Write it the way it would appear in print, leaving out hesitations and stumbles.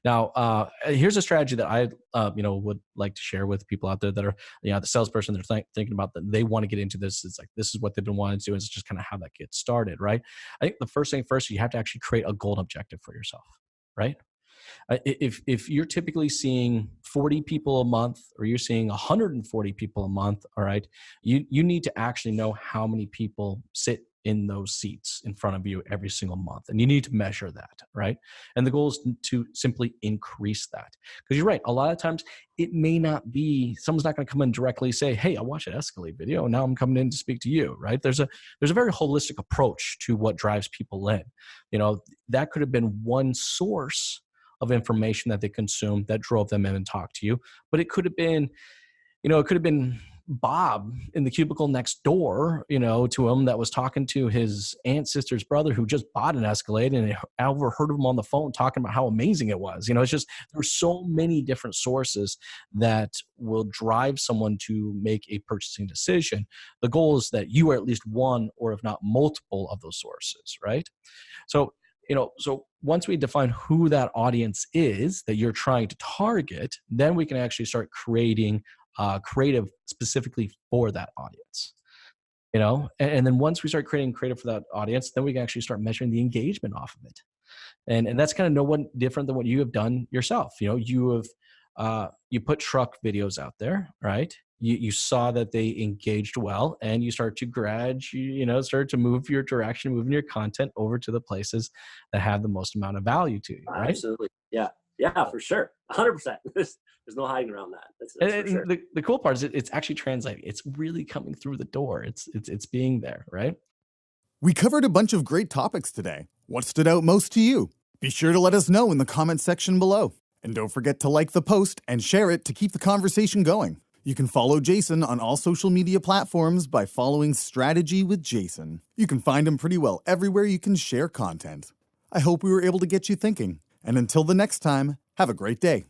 Now, here's a strategy that I, would like to share with people out there that are, the salesperson they're thinking about that they want to get into this. It's like this is what they've been wanting to do. And it's just kind of how that gets started, right? I think the first thing first, you have to actually create a goal objective for yourself, right? If you're typically seeing 40 people a month or you're seeing 140 people a month, all right, you need to actually know how many people sit in those seats in front of you every single month, and you need to measure that, right? And the goal is to simply increase that, because you're right, a lot of times it may not be, someone's not going to come in directly say, hey, I watched an Escalade video and now I'm coming in to speak to you, right? There's a very holistic approach to what drives people in. That could have been one source of information that they consumed that drove them in and talked to you. But it could have been, Bob in the cubicle next door, to him, that was talking to his aunt's sister's brother who just bought an Escalade, and I overheard him on the phone talking about how amazing it was. It's just, there's so many different sources that will drive someone to make a purchasing decision. The goal is that you are at least one, or if not multiple of those sources, right? So once we define who that audience is that you're trying to target, then we can actually start creating creative specifically for that audience. And then once we start creating creative for that audience, then we can actually start measuring the engagement off of it. And that's kind of no one different than what you have done yourself. You put truck videos out there, right? You saw that they engaged well, and you start to start to move your direction, moving your content over to the places that have the most amount of value to you, right? Absolutely. Yeah. Yeah, for sure. 100%. There's no hiding around that. That's And for sure. the cool part is it's actually translating. It's really coming through the door. It's being there, right? We covered a bunch of great topics today. What stood out most to you? Be sure to let us know in the comments section below. And don't forget to like the post and share it to keep the conversation going. You can follow Jason on all social media platforms by following Strategy with Jason. You can find him pretty well everywhere you can share content. I hope we were able to get you thinking. And until the next time, have a great day.